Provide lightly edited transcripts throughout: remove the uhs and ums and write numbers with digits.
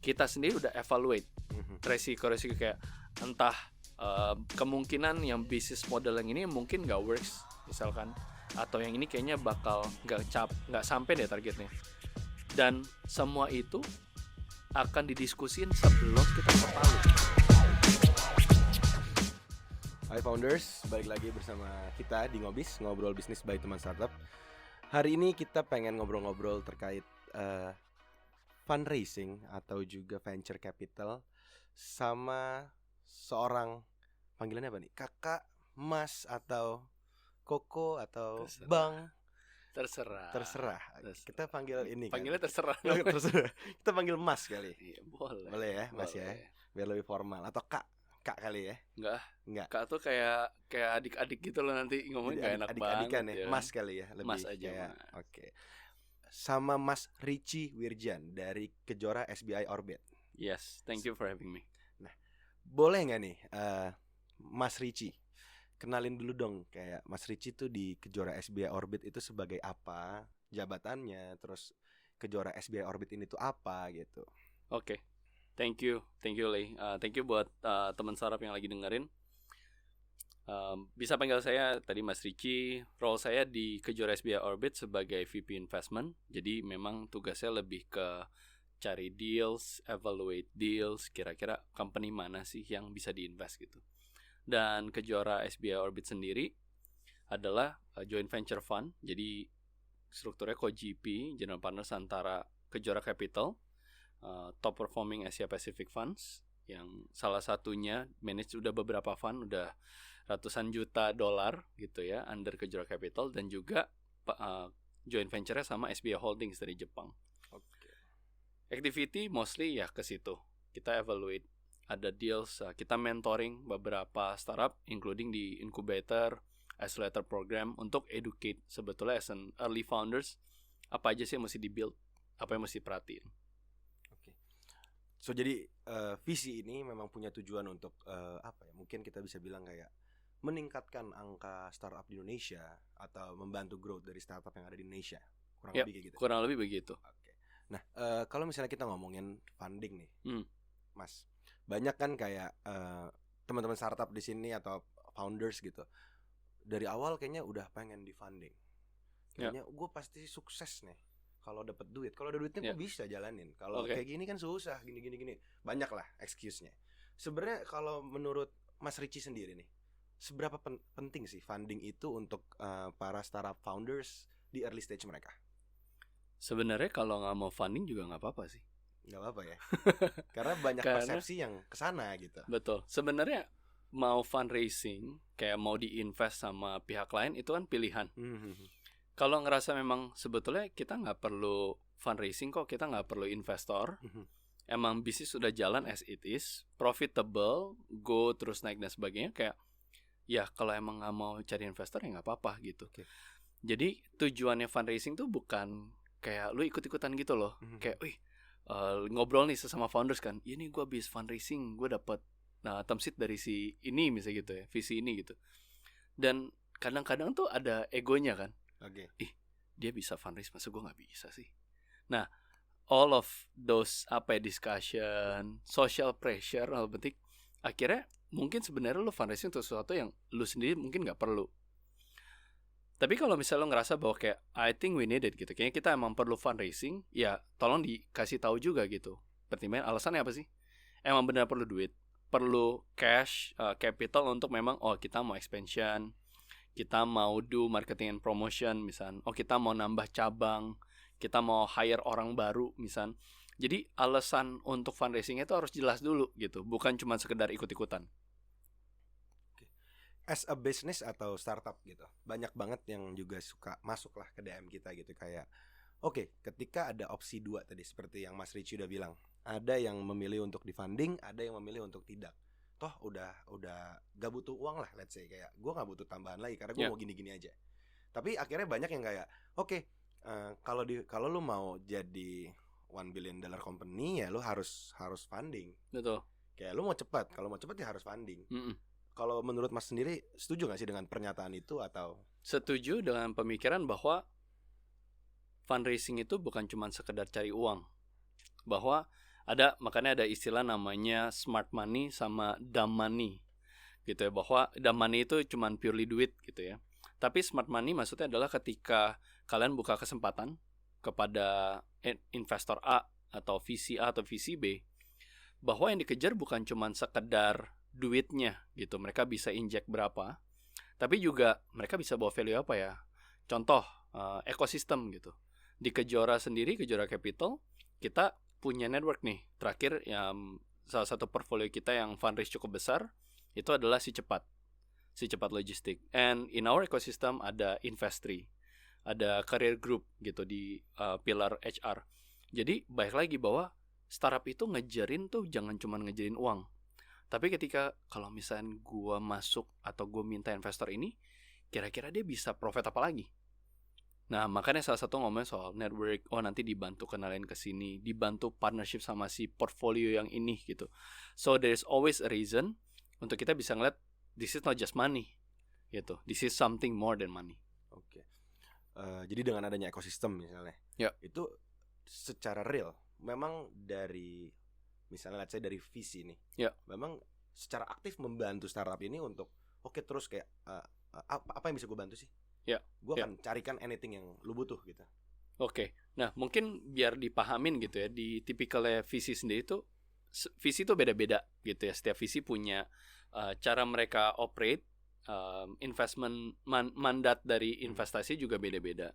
kita sendiri udah evaluate resiko-resiko kayak entah kemungkinan yang bisnis model yang ini mungkin nggak works misalkan, atau yang ini kayaknya bakal nggak sampai deh targetnya, dan semua itu akan didiskusin sebelum kita ke Palu. Hai Founders, balik lagi bersama kita di Ngobis, Ngobrol Bisnis by Teman Startup. Hari ini kita pengen ngobrol-ngobrol terkait fundraising atau juga venture capital sama seorang, panggilannya apa nih? Kakak, Mas, atau Koko, atau Terserah. Bang. Terserah. Kita panggil ini Panggilnya kan? terserah. Terserah. Kita panggil Mas kali. Iya, boleh. Boleh ya, Mas Boleh. ya. Biar lebih formal. Atau Kak kali ya. Enggak. Kak tuh kayak adik-adik gitu loh, nanti ngomongnya kayak enak adik-adikan banget ya. Mas kali ya, lebih Mas aja, kayak, Mas. Oke. Sama Mas Richie Wirjan dari Kejora SBI Orbit. Yes, thank you for having me. Boleh nggak nih Mas Richie kenalin dulu dong, kayak Mas Richie tuh di Kejora SBI Orbit itu sebagai apa jabatannya, terus Kejora SBI Orbit ini tuh apa gitu. Oke. Thank you Lei. Thank you buat teman startup yang lagi dengerin. Bisa panggil saya tadi Mas Richie. Role saya di Kejora SBI Orbit sebagai VP Investment. Jadi memang tugasnya lebih ke cari deals, evaluate deals, kira-kira company mana sih yang bisa diinvest gitu. Dan Kejora SBI Orbit sendiri adalah joint venture fund. Jadi strukturnya co-GP, general partners antara Kejora Capital, top performing Asia Pacific Funds, yang salah satunya manage udah beberapa fund, udah ratusan juta dolar gitu ya, under Kejora Capital, dan juga joint venture-nya sama SBI Holdings dari Jepang. Activity mostly ya ke situ. Kita evaluate, ada deals, kita mentoring beberapa startup, including di incubator, accelerator program, untuk educate sebetulnya as an early founders apa aja sih yang mesti di-build, apa yang mesti perhatiin. So jadi visi ini memang punya tujuan untuk apa ya? Mungkin kita bisa bilang kayak meningkatkan angka startup di Indonesia atau membantu growth dari startup yang ada di Indonesia. Kurang lebih kayak gitu. Kurang lebih begitu. Oke. Nah, kalau misalnya kita ngomongin funding nih, Mas, banyak kan kayak teman-teman startup di sini atau founders gitu. Dari awal kayaknya udah pengen di funding. Kayaknya gue pasti sukses nih kalau dapat duit. Kalau ada duitnya gue bisa jalanin. Kalau kayak gini kan susah, gini. Banyak lah excuse-nya. Sebenarnya kalau menurut Mas Richie sendiri nih, seberapa penting sih funding itu untuk para startup founders di early stage mereka? Sebenarnya kalau nggak mau funding juga nggak apa-apa sih. Nggak apa-apa ya. Karena banyak persepsi yang kesana gitu. Betul. Sebenarnya mau fundraising, kayak mau diinvest sama pihak lain, itu kan pilihan. Kalau ngerasa memang sebetulnya kita nggak perlu fundraising kok, kita nggak perlu investor, emang bisnis sudah jalan as it is, profitable, go terus naik dan sebagainya, kayak ya kalau emang nggak mau cari investor ya nggak apa-apa gitu. Jadi tujuannya fundraising tuh bukan kayak lu ikut-ikutan gitu loh, kayak ngobrol nih sesama founders kan, ini gue habis fundraising, gue dapet term sheet dari si ini misalnya gitu ya, visi ini gitu. Dan kadang-kadang tuh ada egonya kan. Dia bisa fundraise, masa gue nggak bisa sih. Nah, all of those discussion, social pressure, penting akhirnya mungkin sebenarnya lu fundraising untuk sesuatu yang lu sendiri mungkin nggak perlu. Tapi kalau misalnya lo ngerasa bahwa kayak I think we need it gitu, kayaknya kita emang perlu fundraising, ya tolong dikasih tahu juga gitu. Pertimbangan alasannya apa sih? Emang benar perlu duit, perlu cash, capital untuk memang kita mau expansion, kita mau do marketing and promotion misalnya, kita mau nambah cabang, kita mau hire orang baru misalnya. Jadi alasan untuk fundraising itu harus jelas dulu gitu, bukan cuma sekedar ikut-ikutan. As a business atau startup gitu, banyak banget yang juga suka masuk lah ke DM kita gitu, kayak ketika ada opsi 2 tadi seperti yang Mas Richie udah bilang, ada yang memilih untuk di funding, ada yang memilih untuk tidak. Toh udah gak butuh uang lah, let's say kayak gue gak butuh tambahan lagi karena gue mau gini-gini aja. Tapi akhirnya banyak yang kayak kalau lu mau jadi $1 billion company ya lu harus funding. Betul. Kayak lu mau cepat, kalau mau cepat ya harus funding. Kalau menurut Mas sendiri, setuju gak sih dengan pernyataan itu atau? Setuju dengan pemikiran bahwa fundraising itu bukan cuma sekedar cari uang. Bahwa Makanya ada istilah namanya smart money sama dumb money gitu ya, bahwa dumb money itu cuman purely duit gitu ya. Tapi smart money maksudnya adalah ketika kalian buka kesempatan kepada investor A atau VC A atau VC B, bahwa yang dikejar bukan cuman sekedar duitnya gitu, mereka bisa injek berapa, tapi juga mereka bisa bawa value apa ya. Contoh ekosistem gitu. Di Kejora sendiri, Kejora Capital, kita punya network nih. Terakhir salah satu portfolio kita yang fundraise cukup besar itu adalah Si Cepat Logistik. And in our ecosystem ada Investri, ada Career Group gitu di pilar HR. Jadi baik lagi bahwa startup itu ngejarin tuh jangan cuma ngejarin uang. Tapi ketika kalau misalnya gue masuk atau gue minta investor ini, kira-kira dia bisa profit apa lagi? Nah, makanya salah satu ngomongin soal network, nanti dibantu kenalin ke sini, dibantu partnership sama si portfolio yang ini gitu. So there's always a reason untuk kita bisa ngeliat this is not just money gitu. This is something more than money. Oke. Jadi dengan adanya ekosistem misalnya, itu secara real memang dari misalnya let's say dari visi nih, memang secara aktif membantu startup ini untuk terus kayak apa yang bisa gue bantu sih? Gue akan carikan anything yang lu butuh gitu. Nah mungkin biar dipahamin gitu ya, di tipikalnya visi sendiri tuh, visi tuh beda-beda gitu ya. Setiap visi punya cara mereka operate, investment mandat dari investasi juga beda-beda.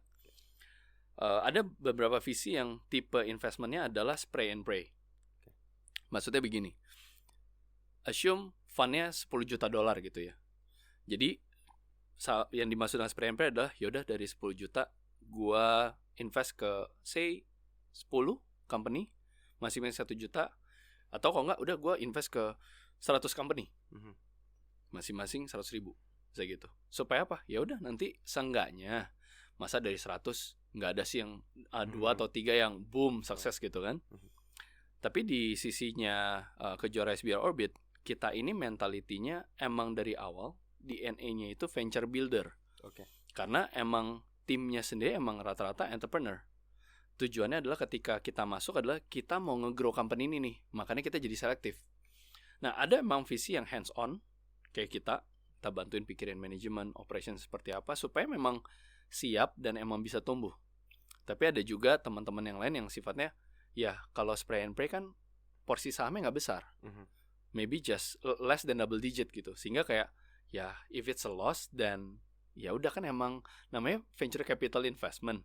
Ada beberapa visi yang tipe investmentnya adalah spray and pray. Maksudnya begini, assume fundnya $10 juta gitu ya. Jadi yang dimaksud dengan spray and pray adalah yaudah dari 10 juta gua invest ke say 10 company masing-masing 1 juta, atau kalau enggak udah gua invest ke 100 company masing-masing 100 ribu bisa gitu. Supaya apa? Ya udah nanti seenggaknya masa dari 100 nggak ada sih yang 2 atau 3 yang boom sukses gitu kan. Tapi di sisinya Kejora SBR Orbit, kita ini mentalitinya emang dari awal DNA-nya itu venture builder. Karena emang timnya sendiri emang rata-rata entrepreneur. Tujuannya adalah ketika kita masuk adalah kita mau nge-grow company ini nih, makanya kita jadi selektif. Nah ada emang visi yang hands on kayak kita bantuin pikirin manajemen, operation seperti apa supaya memang siap dan emang bisa tumbuh. Tapi ada juga teman-teman yang lain yang sifatnya ya kalau spray and pray kan porsi sahamnya nggak besar, maybe just less than double digit gitu, sehingga kayak ya if it's a loss then ya udah kan emang namanya venture capital investment,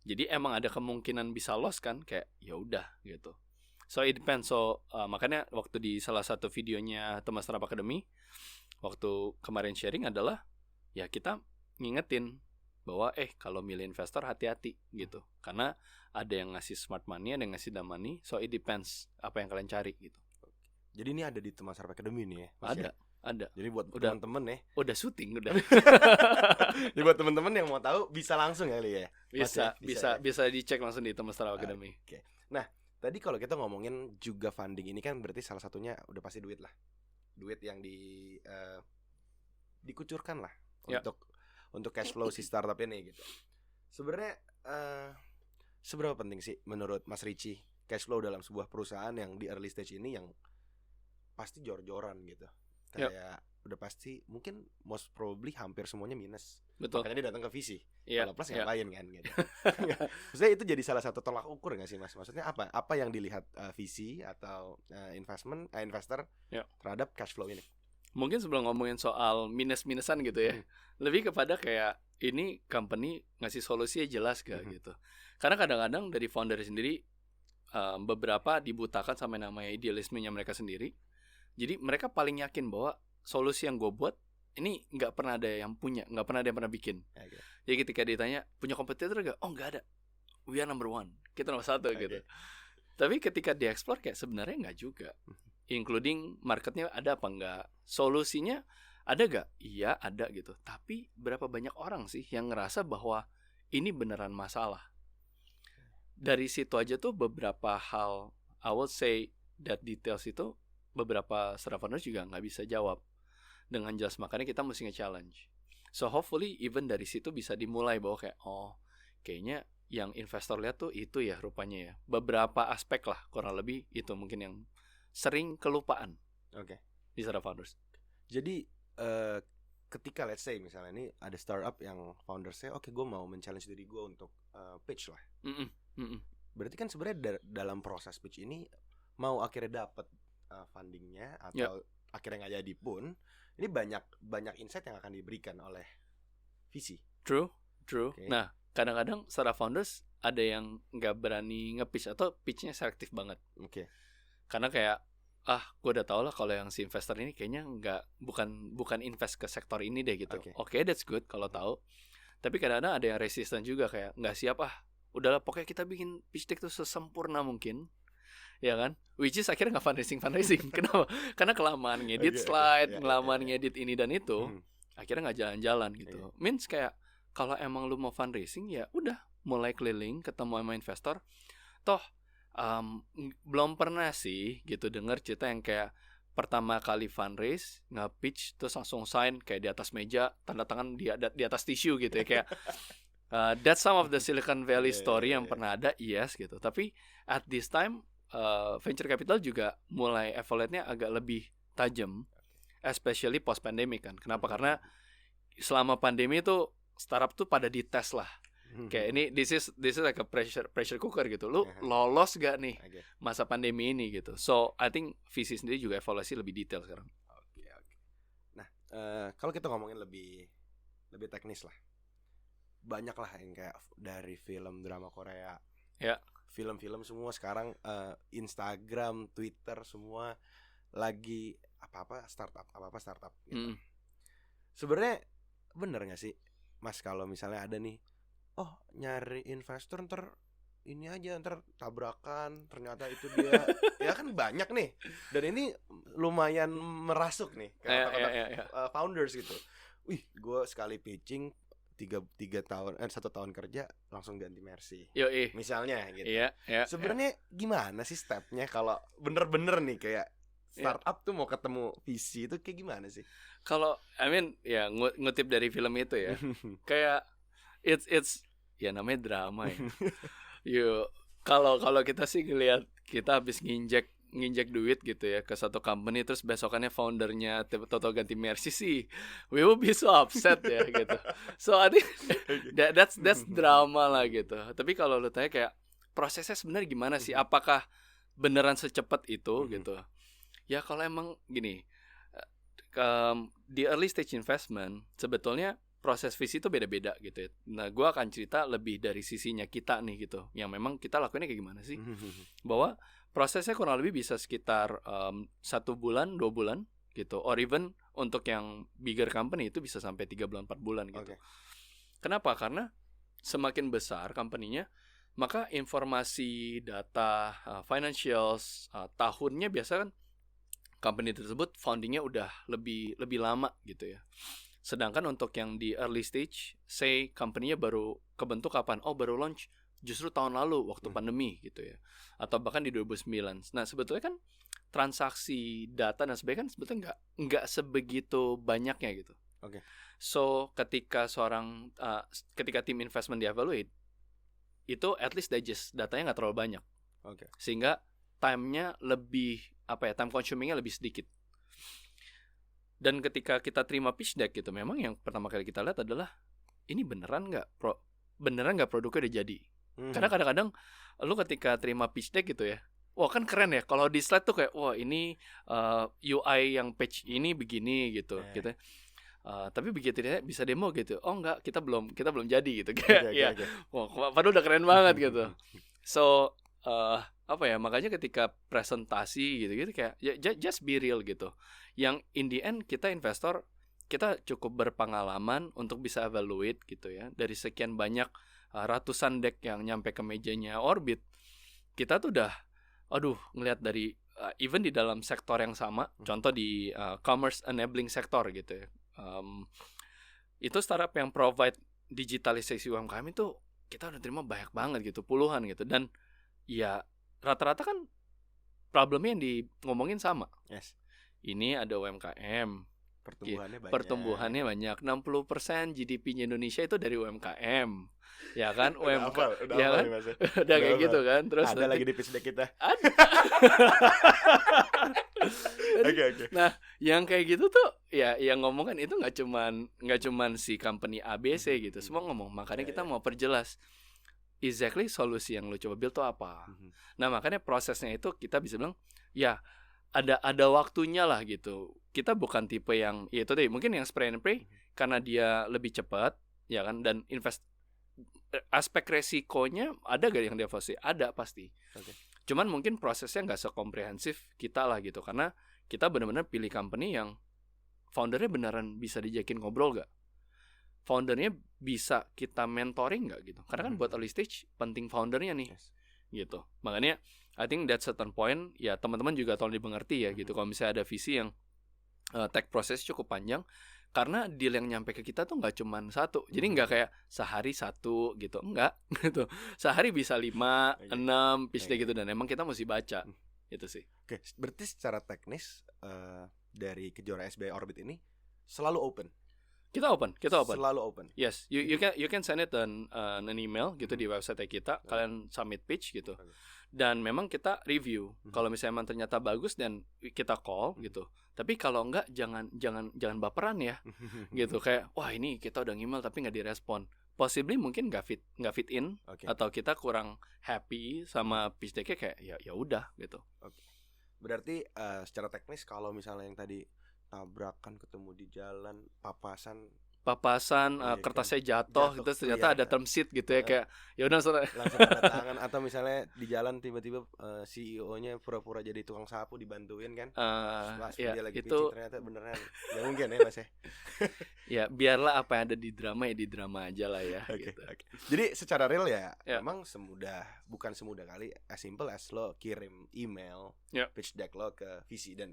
jadi emang ada kemungkinan bisa loss kan, kayak ya udah gitu. So it depends. So makanya waktu di salah satu videonya teman Startup Academy waktu kemarin sharing adalah ya kita ngingetin bahwa kalau milih investor hati-hati gitu, karena ada yang ngasih smart money, ada yang ngasih dumb money. So it depends apa yang kalian cari gitu. Jadi ini ada di Teman Startup Academy nih ya? Ada. Jadi buat teman-teman ya. Udah syuting udah. Jadi buat teman-teman yang mau tahu bisa langsung kali ya. Bisa dicek langsung di Teman Startup Academy. Nah, tadi kalau kita ngomongin juga funding ini kan berarti salah satunya udah pasti duit lah. Duit yang dikucurkan lah untuk cash flow si startup ini gitu. Sebenarnya seberapa penting sih menurut Mas Richie cash flow dalam sebuah perusahaan yang di early stage ini yang pasti jor-joran gitu. Kayak udah pasti mungkin most probably hampir semuanya minus. Betul. Makanya dia datang ke VC. Kalau plus ngapain kan gitu. Maksudnya itu jadi salah satu tolak ukur gak sih Mas? Maksudnya apa yang dilihat VC atau investor terhadap cash flow ini? Mungkin sebelum ngomongin soal minus-minusan gitu ya, lebih kepada kayak ini company ngasih solusinya jelas gak gitu. Karena kadang-kadang dari founder sendiri beberapa dibutakan sama namanya idealismenya mereka sendiri. Jadi mereka paling yakin bahwa solusi yang gue buat ini nggak pernah ada yang punya, nggak pernah ada yang pernah bikin. Jadi ketika ditanya punya kompetitor gak? Oh nggak ada. We are number one. Kita nomor 1 gitu. Tapi ketika dieksplor kayak sebenarnya nggak juga. Including marketnya ada apa enggak, solusinya ada gak? Iya ada gitu. Tapi berapa banyak orang sih yang ngerasa bahwa ini beneran masalah? Dari situ aja tuh beberapa hal, I would say that details itu beberapa startup juga nggak bisa jawab dengan jelas, makanya kita mesti nge-challenge. So hopefully even dari situ bisa dimulai bahwa kayak kayaknya yang investor lihat tuh itu ya rupanya ya. Beberapa aspek lah kurang lebih itu mungkin yang sering kelupaan. Oke. Di startup founders. Jadi ketika let's say misalnya ini ada startup yang foundersnya oke gue mau men-challenge diri gue untuk pitch lah. Berarti kan sebenarnya dalam proses pitch ini mau akhirnya dapat fundingnya atau akhirnya nggak jadi pun, ini banyak insight yang akan diberikan oleh VC. True. Okay. Nah, kadang-kadang startup founders ada yang nggak berani nge-pitch atau pitch-nya selektif banget. Oke. Karena kayak gue udah tau lah kalau yang si investor ini kayaknya bukan invest ke sektor ini deh gitu. Oke, that's good kalau tahu. Tapi kadang-kadang ada yang resisten juga kayak nggak siap udahlah pokoknya kita bikin pitch deck tuh sesempurna mungkin. Ya kan? Which is akhirnya nggak fundraising. Kenapa? Karena kelamaan ngedit slide, kelamaan ngedit ini dan itu, akhirnya nggak jalan-jalan gitu. Means kayak kalau emang lu mau fundraising ya udah mulai keliling ketemu sama investor. Toh belum pernah sih gitu denger cerita yang kayak pertama kali fundraise nge-pitch terus langsung sign kayak di atas meja, tanda tangan di atas tisu gitu ya kayak that's some of the Silicon Valley story yang pernah ada, yes gitu. Tapi at this time venture capital juga mulai evaluate-nya agak lebih tajam, especially post pandemic kan. Kenapa? Karena selama pandemi itu startup tuh pada dites lah. Kayak ini this is like a pressure cooker gitu. Lu lolos gak nih masa pandemi ini gitu. So I think VC sendiri juga evaluasi lebih detail sekarang. Oke. Nah, kalau kita ngomongin lebih teknis lah. Banyak lah yang kayak dari film drama Korea. Ya. Film-film semua sekarang Instagram, Twitter semua lagi apa-apa startup gitu. Sebenarnya bener gak sih Mas kalau misalnya ada nih nyari investor ntar ini aja ntar tabrakan ternyata itu dia ya kan banyak nih dan ini lumayan merasuk nih founders gitu. Wih, gue sekali pitching 1 tahun kerja langsung ganti Mercy. Misalnya gitu. Sebenarnya gimana sih stepnya kalau bener-bener nih kayak startup tuh mau ketemu VC itu kayak gimana sih? Kalau ngutip dari film itu ya. Kayak it's ya namanya drama ya. Kalau kita sih ngelihat kita habis nginjek duit gitu ya ke satu company terus besokannya foundernya toto ganti Mercy sih, we will be so upset ya gitu. So I think that's drama lah gitu. Tapi kalau lu tanya kayak prosesnya sebenarnya gimana sih? Apakah beneran secepat itu gitu? Ya kalau emang gini, di early stage investment sebetulnya proses VC itu beda-beda gitu ya. Nah, gue akan cerita lebih dari sisinya kita nih gitu. Yang memang kita lakuinnya kayak gimana sih? Bahwa prosesnya kurang lebih bisa sekitar 1 bulan, 2 bulan gitu. Or even untuk yang bigger company itu bisa sampai 3 bulan, 4 bulan gitu. Kenapa? Karena semakin besar company-nya, maka informasi, data, financials, tahunnya biasa kan company tersebut foundingnya udah lebih lama gitu ya. Sedangkan untuk yang di early stage, say company-nya baru kebentuk kapan? Baru launch justru tahun lalu waktu pandemi gitu ya. Atau bahkan di 2009. Nah, sebetulnya kan transaksi data dan sebagainya kan sebetulnya nggak sebegitu banyaknya gitu. So, ketika tim investment di-evaluate, itu at least digest datanya nggak terlalu banyak. Sehingga time-nya lebih time consuming-nya lebih sedikit. Dan ketika kita terima pitch deck gitu, memang yang pertama kali kita lihat adalah ini beneran nggak produknya udah jadi. Karena kadang-kadang lu ketika terima pitch deck gitu ya, wah kan keren ya. Kalau di slide tuh kayak wah ini UI yang page ini begini gitu. Tapi begitu dia bisa demo gitu, enggak kita belum jadi gitu kayak wah padahal udah keren banget gitu. So makanya ketika presentasi gitu kayak just be real gitu. Yang in the end kita investor kita cukup berpengalaman untuk bisa evaluate gitu ya. Dari sekian banyak ratusan deck yang nyampe ke mejanya Orbit, kita tuh udah ngelihat dari even di dalam sektor yang sama, contoh di commerce enabling sector gitu ya. Itu startup yang provide digitalisasi UMKM itu kita udah terima banyak banget gitu, puluhan gitu. Dan ya rata-rata kan problemnya yang ngomongin sama. Ini ada UMKM, Pertumbuhannya banyak. 60% GDP-nya Indonesia itu dari UMKM. Ya kan? Udah ya kan? Udah kayak gitu kan. Terus ada lagi di pitch deck kita. Ada. Oke. Nah, yang kayak gitu tuh ya yang ngomong kan itu nggak cuman si company ABC gitu. Semua ngomong. Makanya kita mau perjelas exactly solusi yang lu coba build tuh apa. Nah, makanya prosesnya itu kita bisa bilang ya ada waktunya lah gitu. Kita bukan tipe yang ya itu deh, mungkin yang spray and pray karena dia lebih cepat ya kan, dan aspek resikonya ada gak yang dia pasti ada pasti. Cuman mungkin prosesnya nggak sekomprehensif kita lah gitu, karena kita benar-benar pilih company yang foundernya beneran bisa dijakin ngobrol gak, foundernya bisa kita mentoring gak gitu, karena kan buat early stage penting foundernya nih gitu. Makanya I think that certain point ya teman-teman juga tolong dimengerti ya gitu. Kalau misalnya ada visi yang tech proses cukup panjang, karena deal yang nyampe ke kita tuh nggak cuma satu. Jadi nggak kayak sehari satu gitu, enggak gitu. Sehari bisa 5, 6 pitch deck gitu, dan emang kita mesti baca itu sih. Oke, berarti secara teknis dari Kejora SBI Orbit ini selalu open. Kita open. Selalu open. Yes, you can send it an email gitu di website kita. Kalian submit pitch gitu. Dan memang kita review. Kalau misalnya emang ternyata bagus dan kita call gitu. Tapi kalau enggak jangan baperan ya. Gitu kayak wah ini kita udah email tapi enggak direspon. Possibly mungkin enggak fit in atau kita kurang happy sama pitch deck-nya, kayak ya udah gitu. Berarti secara teknis kalau misalnya yang tadi tabrakan ketemu di jalan, papasan kertasnya jatuh gitu, ternyata ada term sheet gitu ya, kayak ya udah langsung tanda tangan, atau misalnya di jalan tiba-tiba CEO-nya pura-pura jadi tukang sapu dibantuin kan, ya, dia lagi itu pitching, ternyata beneran ya mungkin ya Mas ya. Ya biarlah apa yang ada di drama ya di drama aja lah ya. Gitu. Jadi secara real ya memang bukan semudah kali, as simple as lo kirim email pitch deck lo ke VC dan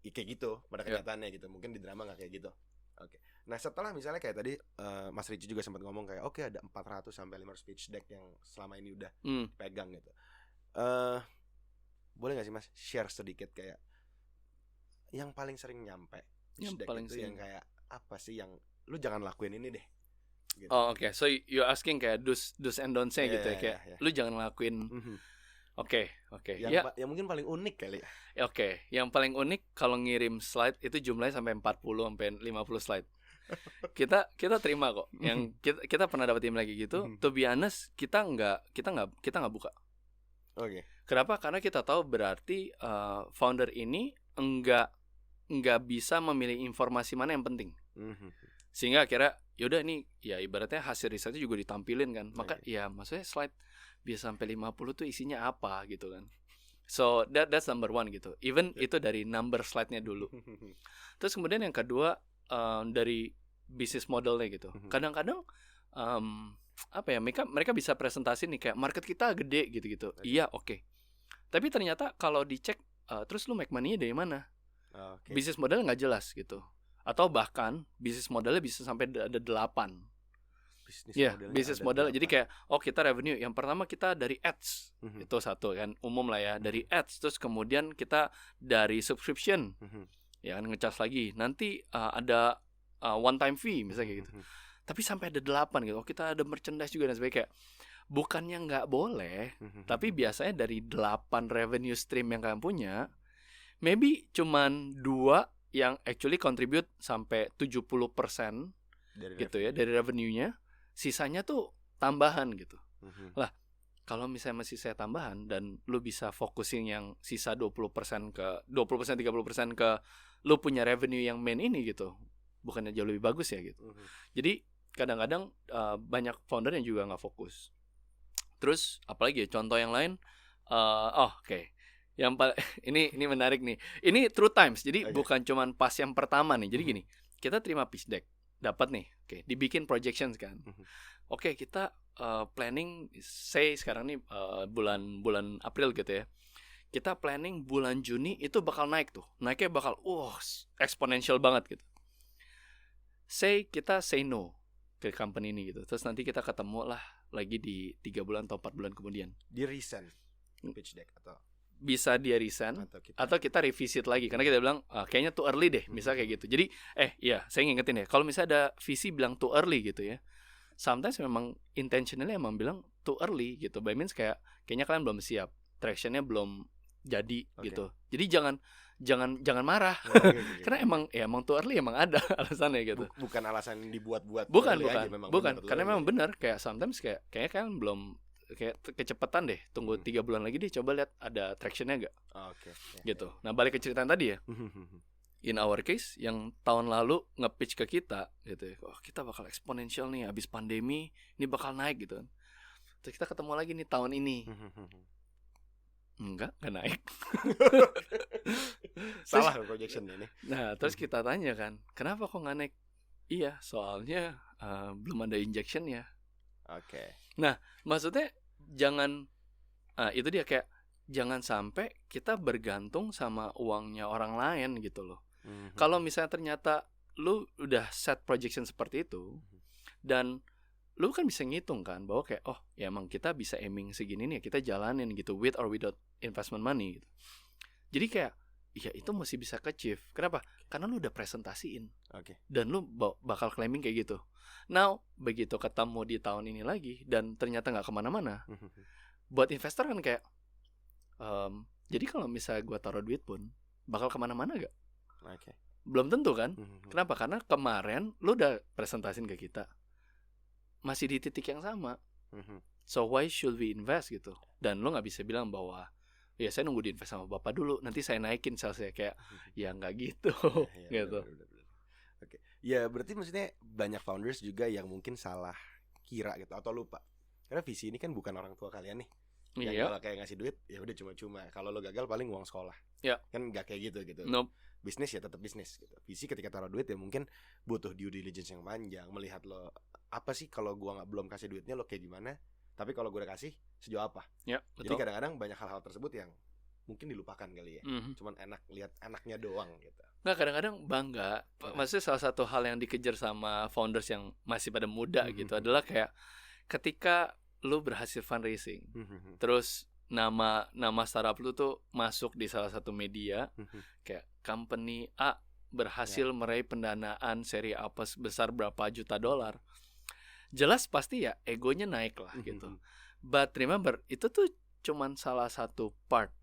kayak gitu pada kenyataannya gitu. Mungkin di drama nggak kayak gitu. Nah setelah misalnya kayak tadi Mas Ricci juga sempat ngomong kayak ada 400 sampai 500 pitch deck yang selama ini udah pegang gitu. Boleh nggak sih Mas share sedikit kayak yang paling sering nyampe pitch deck itu yang kayak apa sih yang lu jangan lakuin ini deh gitu. So you asking kayak do's and don'ts-nya gitu ya, kayak lu jangan lakuin. Oke. Yang mungkin paling unik kali ya. Yang paling unik kalau ngirim slide itu jumlahnya sampai 40 sampai 50 slide. Kita terima kok. Yang kita pernah dapat email lagi gitu. To be honest, kita nggak buka. Kenapa? Karena kita tahu berarti founder ini enggak bisa memilih informasi mana yang penting. Sehingga akhirnya yaudah nih ya ibaratnya hasil risetnya juga ditampilin kan. Maka ya maksudnya slide bisa sampai 50 tuh isinya apa gitu kan. So that's number one gitu. Even itu dari number slide-nya dulu. Terus kemudian yang kedua dari bisnis modelnya gitu. Kadang-kadang mereka bisa presentasi nih kayak market kita gede gitu-gitu. Iya, oke. Tapi ternyata kalau dicek terus lu make money-nya dari mana? Bisnis model nggak jelas gitu. Atau bahkan bisnis modelnya bisa sampai ada 8. Bisnis model. Jadi kayak kita revenue yang pertama kita dari ads. Itu satu kan umum lah ya, dari ads. Terus kemudian kita dari subscription. Ya kan ngecas lagi. Nanti ada one time fee misalnya kayak gitu. Tapi sampai ada 8 gitu. Kita ada merchandise juga dan sebagainya. Kayak bukannya nggak boleh, tapi biasanya dari 8 revenue stream yang kalian punya, maybe cuman 2 yang actually contribute sampai 70% dari gitu revenue. Ya dari revenue-nya. Sisanya tuh tambahan gitu. Lah, kalau misalnya masih saya tambahan dan lu bisa fokusin yang sisa 20% ke 20% 30% ke lu punya revenue yang main ini gitu. Bukannya jauh lebih bagus ya gitu. Jadi kadang-kadang banyak founder yang juga nggak fokus. Terus apalagi ya contoh yang lain? Yang ini menarik nih. Ini true times. Jadi bukan cuman pas yang pertama nih. Jadi gini, kita terima pitch deck. Dapat nih, dibikin projections kan. Kita planning, say sekarang nih bulan April gitu ya. Kita planning bulan Juni itu bakal naik tuh. Naiknya bakal exponential banget gitu. Kita say no ke company ini gitu. Terus nanti kita ketemu lah lagi di 3 bulan atau 4 bulan kemudian. Di resend pitch deck atau bisa dia resign atau kita revisit lagi karena kita bilang kayaknya too early deh, misalnya kayak gitu. Jadi iya, saya ngingetin ya, kalau misalnya ada VC bilang too early gitu ya, sometimes memang intentionally emang bilang too early gitu. By means kayaknya kalian belum siap, tractionnya belum jadi gitu. Jadi jangan marah. Karena emang too early emang ada alasannya gitu. Bukan alasan dibuat-buat. Bukan. Karena memang benar kayak sometimes kayaknya kalian belum kayak kecepatan deh. Tunggu 3 bulan lagi deh, coba lihat ada tractionnya gak. Gitu. Nah, balik ke cerita tadi ya. In our case, yang tahun lalu nge-pitch ke kita gitu ya, kita bakal eksponensial nih abis pandemi, ini bakal naik gitu kan. Terus kita ketemu lagi nih tahun ini, enggak naik. Salah projection ini. Nah, terus kita tanya kan, kenapa kok nggak naik? Iya, soalnya belum ada injectionnya. Nah, maksudnya jangan itu dia, kayak jangan sampai kita bergantung sama uangnya orang lain gitu loh. Kalau misalnya ternyata lu udah set projection seperti itu, dan lu kan bisa ngitung kan bahwa kayak ya emang kita bisa aiming segini nih, kita jalanin gitu with or without investment money gitu. Jadi kayak ya itu mesti bisa ke-achieve. Kenapa? Karena lu udah presentasiin. Dan lu bakal claiming kayak gitu. Now begitu ketemu di tahun ini lagi dan ternyata gak kemana-mana, buat investor kan kayak jadi kalau misalnya gue taruh duit pun bakal kemana-mana gak? Belum tentu kan. Kenapa? Karena kemarin lu udah presentasin ke kita masih di titik yang sama. So why should we invest gitu? Dan lu gak bisa bilang bahwa ya saya nunggu diinvest sama bapak dulu, nanti saya naikin salesnya. Kayak ya gak gitu. Gitu. Ya berarti maksudnya banyak founders juga yang mungkin salah kira gitu atau lupa. Karena visi ini kan bukan orang tua kalian nih. Yang kalau kayak ngasih duit ya udah cuma-cuma. Kalau lo gagal paling uang sekolah. Kan gak kayak gitu. Nope. Bisnis ya tetap bisnis gitu. Visi ketika taruh duit ya mungkin butuh due diligence yang panjang, melihat lo apa sih kalau gua belum kasih duitnya lo kayak gimana. Tapi kalau gue udah kasih sejauh apa. Betul. Jadi kadang-kadang banyak hal-hal tersebut yang mungkin dilupakan kali ya. Cuman enak lihat anaknya doang gitu. Nggak, kadang-kadang bangga. Maksudnya salah satu hal yang dikejar sama founders yang masih pada muda gitu adalah kayak ketika lu berhasil fundraising, terus nama startup lu tuh masuk di salah satu media, kayak company A berhasil meraih pendanaan seri apa sebesar berapa juta dolar. Jelas pasti ya egonya naik lah gitu. But remember, itu tuh cuman salah satu part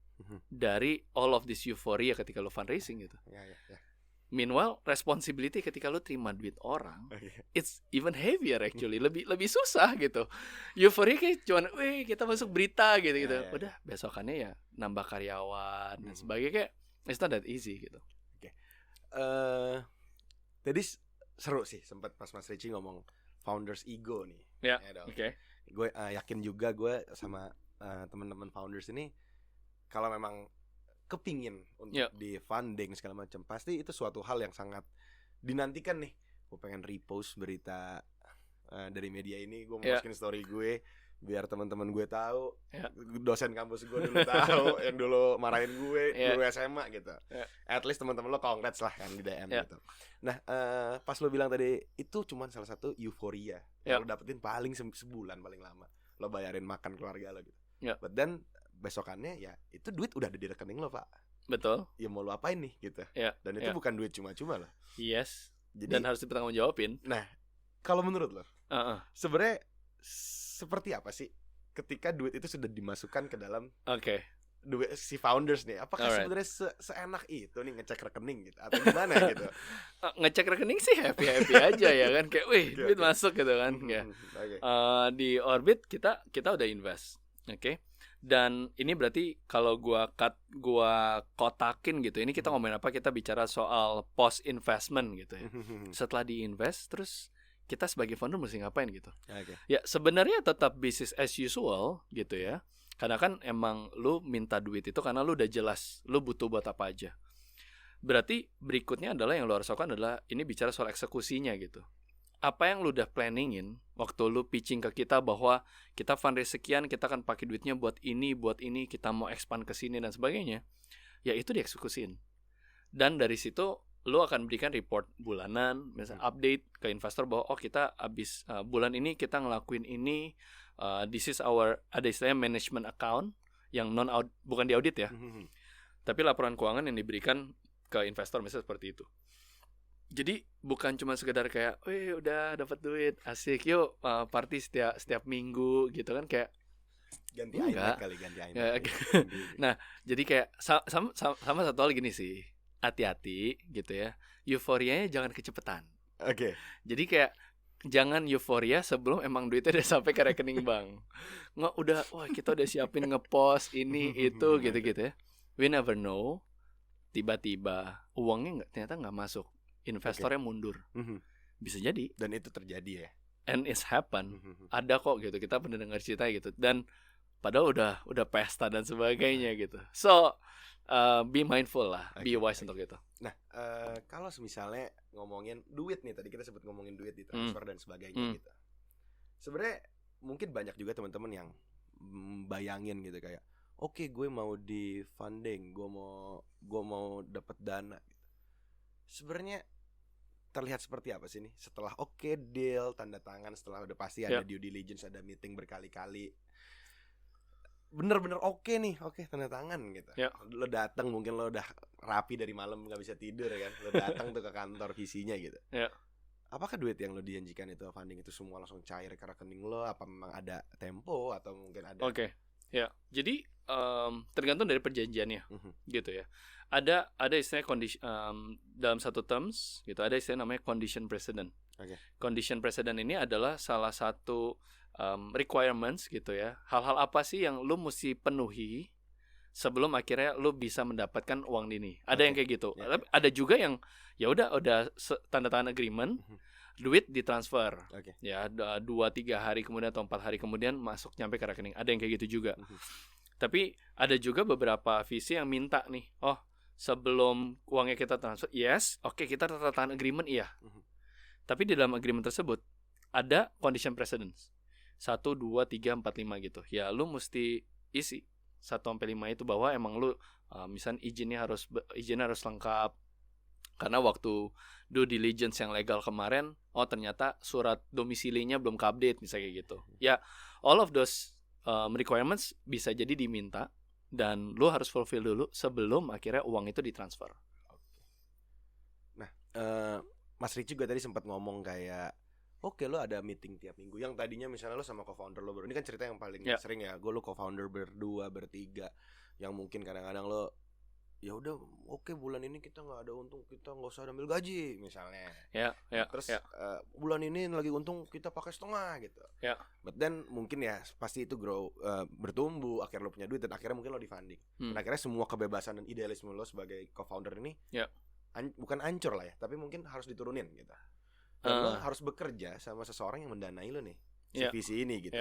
dari all of this euphoria ketika lo fundraising gitu. Meanwhile, responsibility ketika lo terima duit orang, it's even heavier actually. Lebih susah gitu. Euphoria kayak cuman, kita masuk berita gitu. Udah besokannya ya nambah karyawan dan sebagainya, kayak it's not that easy gitu. Tadi seru sih sempat pas Mas Richie ngomong founders ego nih. Gue yakin juga gue sama teman-teman founders ini kalau memang kepingin untuk di funding segala macam, pasti itu suatu hal yang sangat dinantikan nih. Gue pengen repost berita dari media ini, gue masukin story gue biar teman-teman gue tahu, dosen kampus gue dulu tahu, yang dulu marahin gue dulu SMA gitu. At least teman-teman lo congrats lah kan di DM gitu. Nah, pas lo bilang tadi itu cuma salah satu euforia yang lo dapetin paling sebulan paling lama. Lo bayarin makan keluarga lo gitu. But then besokannya ya itu duit udah ada di rekening lo, Pak. Betul. Ya mau lo apain nih gitu. Dan itu bukan duit cuma-cuma loh. Yes. Jadi, dan harus dipertanggungjawabin. Nah, kalau menurut lo, sebenarnya seperti apa sih ketika duit itu sudah dimasukkan ke dalam duit si founders nih? Apakah sebenarnya seenak itu nih ngecek rekening gitu atau gimana gitu? Ngecek rekening sih happy aja ya kan, kayak duit masuk gitu kan. Di Orbit kita udah invest. Dan ini berarti kalau gua kotakin gitu, ini kita ngomongin apa? Kita bicara soal post investment gitu ya. Setelah diinvest, terus kita sebagai founder mesti ngapain gitu? Ya sebenarnya tetap business as usual gitu ya. Karena kan emang lu minta duit itu karena lu udah jelas lu butuh buat apa aja. Berarti berikutnya adalah yang lu harus lakukan adalah ini bicara soal eksekusinya gitu. Apa yang lu udah planningin waktu lu pitching ke kita bahwa kita fundraise sekian, kita akan pakai duitnya buat ini, kita mau expand ke sini dan sebagainya. Ya itu dieksekusin. Dan dari situ lu akan berikan report bulanan, misalnya update ke investor bahwa kita abis bulan ini kita ngelakuin ini, this is our, ada istilahnya management account, yang bukan di audit ya. Tapi laporan keuangan yang diberikan ke investor misalnya seperti itu. Jadi bukan cuma sekedar kayak, "Wih, udah dapat duit, asik, yuk party setiap minggu," gitu kan, kayak ganti iMac kali, ganti iMac. Nah, jadi kayak sama satu hal gini sih. Hati-hati gitu ya. Euforianya jangan kecepetan. Oke. Jadi kayak jangan euforia sebelum emang duitnya udah sampai ke rekening bank. Nggak udah, wah kita udah siapin ngepost ini itu gitu-gitu ya. We never know. Tiba-tiba uangnya ternyata nggak masuk. Investornya mundur. Bisa jadi. Dan itu terjadi ya. And it's happen. Ada kok gitu. Kita pernah dengar cerita gitu. Dan padahal udah pesta dan sebagainya gitu. So be mindful lah. Be wise untuk itu. Nah, kalau misalnya ngomongin duit nih, tadi kita sempat ngomongin duit di transfer dan sebagainya gitu. Sebenarnya mungkin banyak juga teman-teman yang bayangin gitu kayak, oke, gue mau di funding, gue mau dapat dana gitu. Sebenarnya terlihat seperti apa sih nih setelah deal, tanda tangan, setelah udah pasti ada due diligence, ada meeting berkali-kali, bener-bener nih, tanda tangan gitu. Lo datang, mungkin lo udah rapi dari malam nggak bisa tidur ya kan, lo datang tuh ke kantor visinya gitu. Apakah duit yang lo dijanjikan itu funding itu semua langsung cair ke rekening lo? Apa memang ada tempo atau mungkin ada? Jadi tergantung dari perjanjiannya gitu ya. Ada istilah dalam satu terms gitu, ada istilah namanya condition precedent. Condition precedent ini adalah salah satu requirements gitu ya. Hal-hal apa sih yang lu mesti penuhi sebelum akhirnya lu bisa mendapatkan uang ini. Ada yang kayak gitu. Ada juga yang ya udah tanda tangan agreement, duit ditransfer. Ya 2-3 hari kemudian atau 4 hari kemudian masuk nyampe ke rekening. Ada yang kayak gitu juga. Tapi ada juga beberapa visi yang minta nih, sebelum uangnya kita transfer, kita tanda tangan agreement, iya. Tapi di dalam agreement tersebut ada condition precedents 1, 2, 3, 4, 5 gitu. Ya lu mesti isi 1-5 itu bahwa emang lu misalnya izinnya harus lengkap. Karena waktu due diligence yang legal kemarin, ternyata surat domisilinya belum update misalnya kayak gitu. Ya, all of those requirements bisa jadi diminta dan lu harus fulfill dulu sebelum akhirnya uang itu ditransfer. Nah, Mas Rich juga tadi sempat ngomong kayak, lo ada meeting tiap minggu. Yang tadinya misalnya lo sama co-founder lo ini kan cerita yang paling sering ya. Lo co-founder berdua, bertiga, yang mungkin kadang-kadang lo ya udah bulan ini kita nggak ada untung, kita nggak usah ambil gaji misalnya. Terus bulan ini lagi untung kita pakai setengah gitu. But then mungkin ya pasti itu bertumbuh, akhirnya lo punya duit dan akhirnya mungkin lo di funding. Dan akhirnya semua kebebasan dan idealisme lo sebagai co-founder ini bukan hancur lah ya, tapi mungkin harus diturunin gitu. Dan lo harus bekerja sama seseorang yang mendanai lo nih visi ini gitu.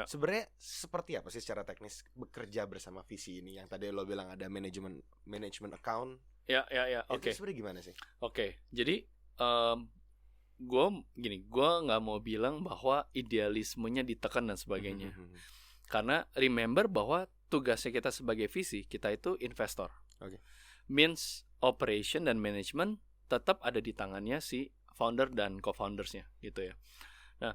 Sebenarnya seperti apa sih secara teknis bekerja bersama visi ini? Yang tadi lo bilang ada management account. Itu sebenarnya gimana sih? Jadi gue nggak mau bilang bahwa idealismenya ditekan dan sebagainya. Karena remember bahwa tugasnya kita sebagai visi, kita itu investor. Means operation dan management tetap ada di tangannya si founder dan co-foundersnya gitu ya. Nah,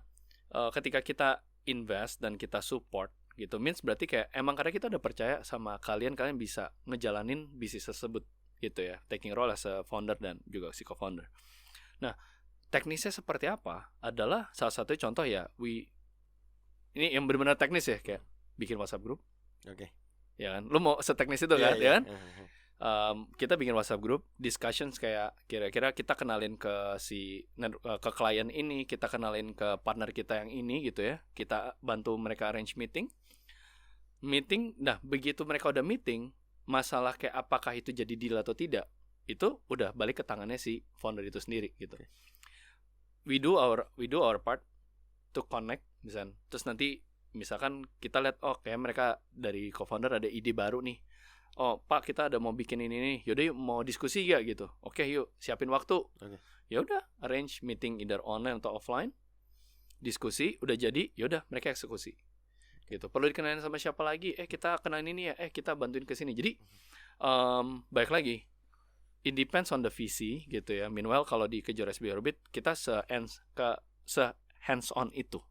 ketika kita invest dan kita support gitu, means berarti kayak emang karena kita udah percaya sama kalian bisa ngejalanin bisnis tersebut gitu ya, taking role as a founder dan juga si co-founder. Nah, teknisnya seperti apa adalah salah satu contoh ya, ini yang benar-benar teknis ya, kayak bikin WhatsApp group. Ya kan, lu mau seteknis itu kan, ya kan? Kita bikin WhatsApp group, discussions kayak kira-kira kita kenalin ke ke klien ini, kita kenalin ke partner kita yang ini gitu ya. Kita bantu mereka arrange meeting. Nah begitu mereka udah meeting, masalah kayak apakah itu jadi deal atau tidak, itu udah balik ke tangannya si founder itu sendiri gitu. We do our part to connect misalnya. Terus nanti misalkan kita lihat kayak mereka dari co-founder ada ide baru nih. Pak, kita ada mau bikin ini nih. Yaudah yuk, mau diskusi gak gitu. Yuk, siapin waktu. Ya udah, arrange meeting either online atau offline. Diskusi, udah jadi, yaudah mereka eksekusi. Gitu. Perlu dikenalin sama siapa lagi? Kita kenalin ini ya. Kita bantuin ke sini. Jadi baik lagi, it depends on the visi gitu ya. Meanwhile kalau di Kejora SBI Orbit kita hands on itu.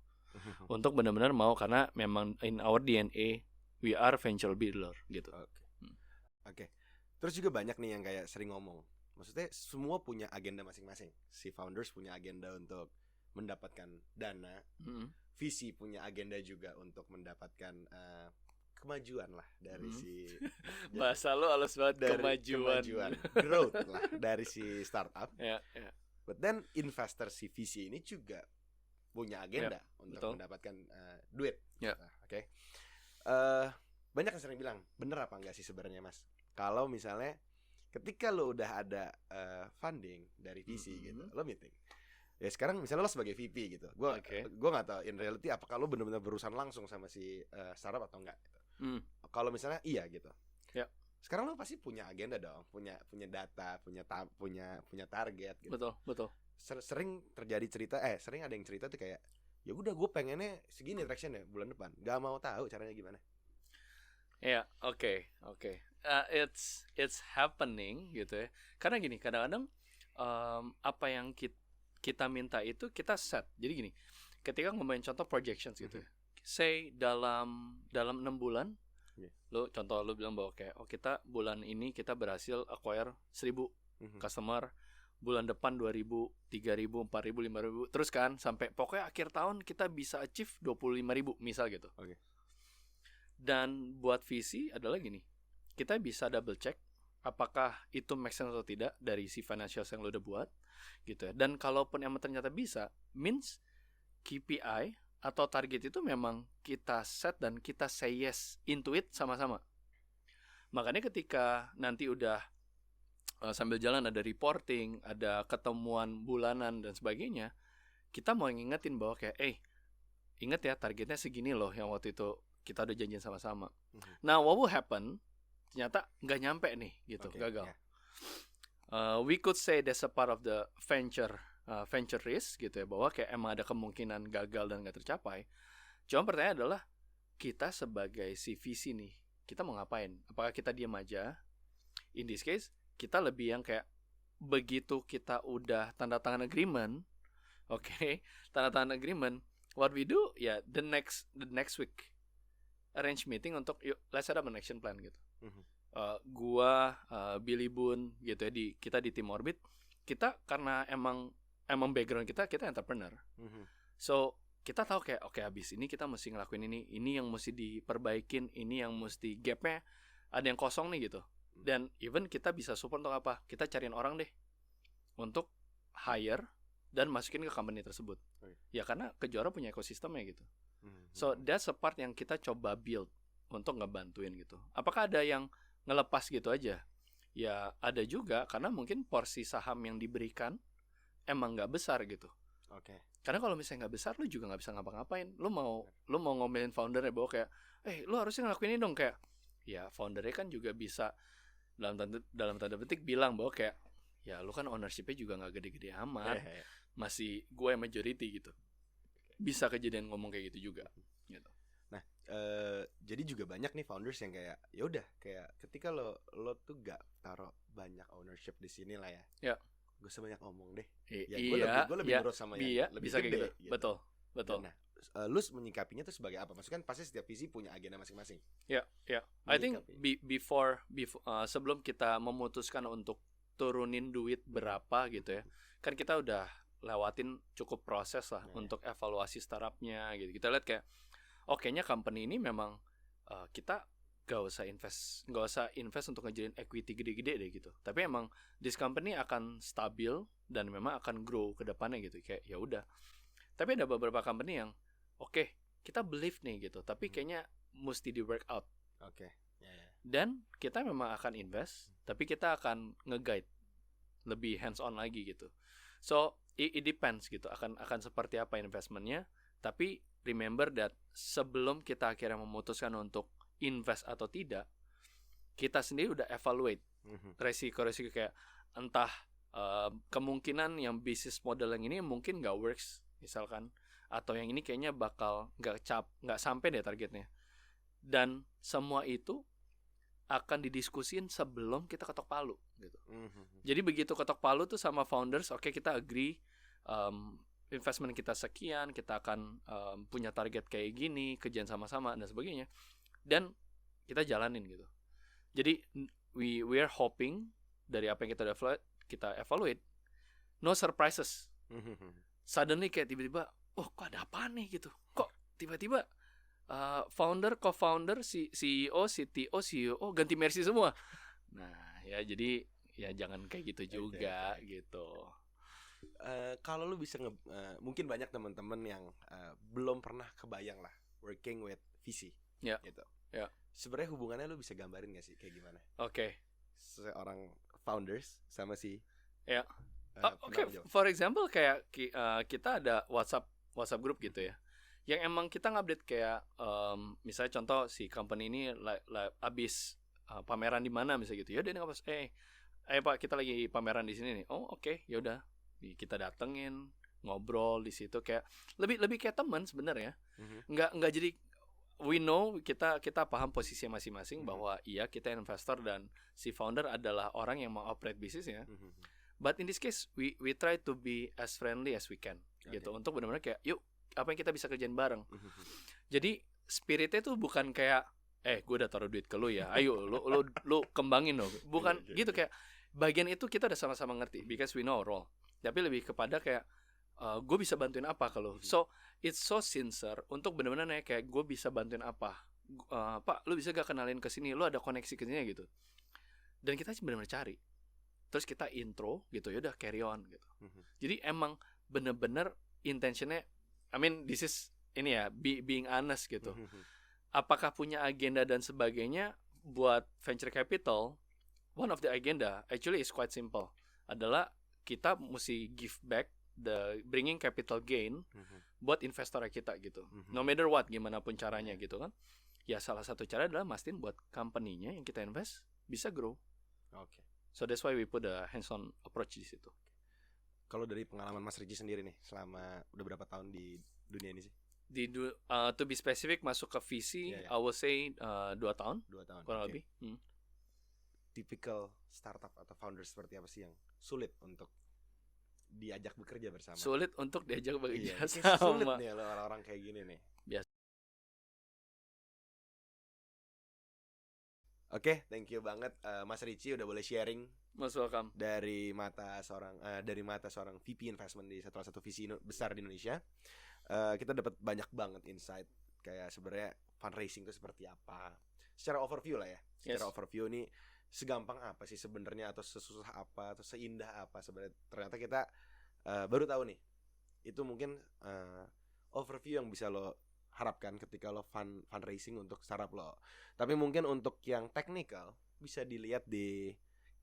Untuk benar-benar mau, karena memang in our DNA we are venture builder gitu. Oke. Terus juga banyak nih yang kayak sering ngomong, maksudnya semua punya agenda masing-masing. Si founders punya agenda untuk mendapatkan dana, VC punya agenda juga untuk mendapatkan kemajuan lah dari si bahasa lo halus banget, dari kemajuan growth lah dari si startup. Yeah. But then investor si VC ini juga punya agenda untuk mendapatkan duit. Oke. Banyak yang sering bilang, bener apa enggak sih sebenarnya Mas? Kalau misalnya ketika lo udah ada funding dari VC gitu, lo meeting. Ya sekarang misalnya lo sebagai VP gitu, gue nggak tahu in reality apakah lo benar-benar berurusan langsung sama si startup atau enggak. Gitu. Kalau misalnya iya gitu, sekarang lo pasti punya agenda dong, punya data, punya target gitu. Betul. Sering terjadi cerita, sering ada yang cerita tuh kayak, ya udah gue pengennya segini traction ya bulan depan, nggak mau tahu caranya gimana. Ya, oke. It's happening gitu ya. Karena gini, kadang-kadang apa yang kita minta itu kita set. Jadi gini, ketika ngomongin contoh projections gitu ya. Say dalam 6 bulan, lo bilang bahwa kayak kita bulan ini kita berhasil acquire 1,000 customer, bulan depan 2,000, 3,000, 4,000, 5,000, terus kan sampai pokoknya akhir tahun kita bisa achieve 25,000 misal gitu. Dan buat VC adalah gini, kita bisa double check apakah itu make sense atau tidak dari si financials yang lo udah buat gitu ya. Dan kalaupun emang ternyata bisa, means KPI atau target itu memang kita set dan kita say yes into it sama-sama. Makanya ketika nanti udah sambil jalan ada reporting, ada ketemuan bulanan dan sebagainya, kita mau ngingetin bahwa kayak ingat ya targetnya segini loh yang waktu itu kita udah janjian sama-sama. Nah, what will happen? Ternyata nggak nyampe nih, gitu, gagal. We could say that's a part of the venture risk, gitu ya, bahwa kayak emang ada kemungkinan gagal dan nggak tercapai. Cuma pertanyaan adalah kita sebagai si VC nih, kita mau ngapain? Apakah kita diam aja? In this case, kita lebih yang kayak begitu kita udah tanda tangan agreement, tanda tangan agreement, what we do ya the next week arrange meeting untuk yuk let's set up an action plan gitu. Gua Billy Boon gitu ya, kita di Tim Orbit, kita karena emang background kita entrepreneur. So kita tahu kayak habis ini kita mesti ngelakuin ini yang mesti diperbaikin, ini yang mesti gapnya ada yang kosong nih gitu. Dan even kita bisa support untuk apa? Kita cariin orang deh untuk hire dan masukin ke company tersebut. Ya karena Kejora punya ekosistemnya gitu. So that's a part yang kita coba build untuk ngebantuin gitu. Apakah ada yang ngelepas gitu aja? Ya ada juga, karena mungkin porsi saham yang diberikan emang nggak besar gitu. Karena kalau misalnya nggak besar, lu juga nggak bisa ngapa-ngapain. Lu mau ngomelin foundernya bahwa kayak, lu harusnya ngelakuin ini dong, kayak, ya foundernya kan juga bisa dalam tanda petik bilang bahwa kayak, ya lu kan ownershipnya juga nggak gede-gede amat, masih gue yang majority gitu. Bisa kejadian ngomong kayak gitu juga gitu. Nah, jadi juga banyak nih founders yang kayak ya udah kayak ketika lo tuh gak taruh banyak ownership di sini lah ya. Gue sebanyak ngomong deh. Gue lebih nurut sama yang lebih bisa gede. Gitu. Betul. Nah, lu menyikapinya tuh sebagai apa? Maksudnya kan pasti setiap visi punya agenda masing-masing. Ya. I think before sebelum kita memutuskan untuk turunin duit berapa gitu ya, kan kita udah lewatin cukup proses lah untuk evaluasi startupnya gitu. Kita lihat kayak kayaknya company ini memang kita gak usah invest untuk ngejalin equity gede-gede deh gitu. Tapi emang this company akan stabil dan memang akan grow ke depannya gitu. Kayak ya udah. Tapi ada beberapa company yang kita believe nih gitu, tapi kayaknya mesti di work out. Dan kita memang akan invest, tapi kita akan nge-guide lebih hands on lagi gitu. So it depends gitu, akan seperti apa investmentnya. Tapi remember that sebelum kita akhirnya memutuskan untuk invest atau tidak, kita sendiri udah evaluate resiko-resiko kayak entah kemungkinan yang bisnis model yang ini mungkin nggak works misalkan, atau yang ini kayaknya bakal nggak sampai deh targetnya. Dan semua itu akan didiskusin sebelum kita ketok palu gitu. Jadi begitu ketok palu tuh sama founders, kita agree investment kita sekian, kita akan punya target kayak gini, kerjaan sama-sama dan sebagainya. Dan kita jalanin gitu. Jadi we are hoping dari apa yang kita evaluate, no surprises. Suddenly kayak tiba-tiba, kok ada apa nih gitu? Kok tiba-tiba founder, co-founder, CEO, CTO, CEO ganti Mercy semua. Nah, ya jadi ya jangan kayak gitu juga gitu. Kalau lu bisa mungkin banyak teman-teman yang belum pernah kebayang lah working with VC gitu. Sebenarnya hubungannya lu bisa gambarin gak sih kayak gimana? Oke. Seorang founders sama si for example kayak kita ada WhatsApp group gitu ya. Yang emang kita ngupdate kayak misalnya contoh si company ini abis pameran di mana misalnya gitu. Ya dia ngapa Pak kita lagi pameran di sini nih. Oke, ya udah. Kita datengin, ngobrol di situ kayak lebih kayak teman sebenarnya. Enggak jadi we know kita paham posisinya masing-masing bahwa iya kita investor dan si founder adalah orang yang mau operate bisnisnya. But in this case we try to be as friendly as we can gitu untuk benar-benar kayak yuk apa yang kita bisa kerjain bareng. Jadi spiritnya tuh bukan kayak gue udah taruh duit ke lu ya, ayo lu kembangin dong. Bukan gitu kayak bagian itu kita udah sama-sama ngerti because we know our role. Tapi lebih kepada kayak gue bisa bantuin apa kalau so it's so sincere untuk benar-benar kayak gue bisa bantuin apa. Pak lu bisa gak kenalin ke sini, lu ada koneksi ke sini gitu. Dan kita benar-benar cari. Terus kita intro gitu, ya udah carry on gitu. Jadi emang benar-benar intentionnya, I mean this is ini ya being honest gitu. Apakah punya agenda dan sebagainya buat venture capital? One of the agenda actually is quite simple. Adalah kita mesti give back the bringing capital gain buat investor kita gitu. No matter what, gimana pun caranya gitu kan. Ya salah satu cara adalah mastiin buat company-nya yang kita invest bisa grow. Oke. So that's why we put a hands-on approach di situ. Kalau dari pengalaman Mas Ricci sendiri nih, selama udah berapa tahun di dunia ini sih? To be specific masuk ke VC, I will say 2 tahun. 2 tahun. Kurang lebih. Typical startup atau founder seperti apa sih yang sulit untuk diajak bekerja bersama? Sulit untuk diajak bekerja sama. Sulit nih orang-orang kayak gini nih. Biasa. Oke, thank you banget Mas Ricci udah boleh sharing. Mas welcome. Dari mata seorang VP investment di salah satu VC besar di Indonesia. Kita dapat banyak banget insight kayak sebenarnya fundraising itu seperti apa. Secara overview lah ya. Secara overview nih segampang apa sih sebenarnya atau sesusah apa atau seindah apa sebenarnya. Ternyata kita baru tahu nih. Itu mungkin overview yang bisa lo harapkan ketika lo fundraising untuk startup lo. Tapi mungkin untuk yang technical bisa dilihat di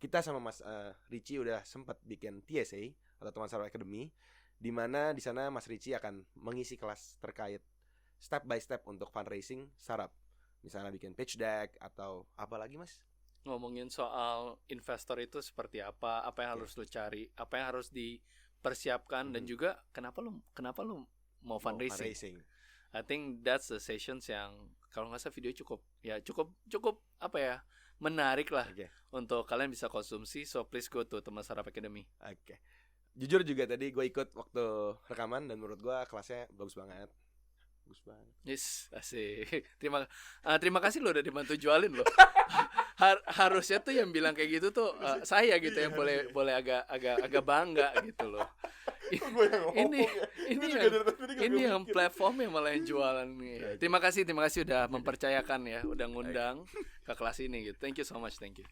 kita sama Mas Ricci udah sempat bikin TSA atau Teman Startup Academy, di mana di sana Mas Ricci akan mengisi kelas terkait step by step untuk fundraising startup. Misalnya bikin pitch deck atau apa lagi Mas? Ngomongin soal investor itu seperti apa yang harus lo cari, apa yang harus dipersiapkan dan juga kenapa lo mau fundraising. I think that's the sessions yang kalau nggak salah video cukup apa ya menarik lah untuk kalian bisa konsumsi. So please go to Teman Startup Academy. Oke. Jujur juga tadi gue ikut waktu rekaman dan menurut gue kelasnya bagus banget. Yes, asik. Terima kasih lo udah dibantu jualin lo. Harusnya tuh yang bilang kayak gitu tuh saya gitu yang boleh agak bangga gitu loh. Ini yang platformnya malah yang jualan nih. Terima kasih udah mempercayakan ya, udah ngundang ke kelas ini gitu. Thank you so much, thank you.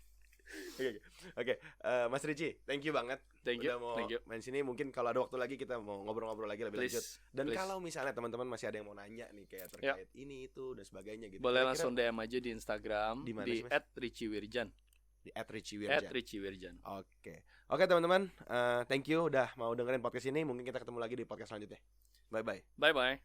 Oke. Mas Ricci, thank you banget. Thank you. Main sini. Mungkin kalau ada waktu lagi kita mau ngobrol-ngobrol lagi lebih lanjut. Dan kalau misalnya teman-teman masih ada yang mau nanya nih kayak terkait ini itu dan sebagainya gitu. Boleh langsung DM aja di Instagram di @RicciWirjan. Di @RicciWirjan. @RicciWirjan. Oke teman-teman, thank you udah mau dengerin podcast ini. Mungkin kita ketemu lagi di podcast selanjutnya. Bye bye.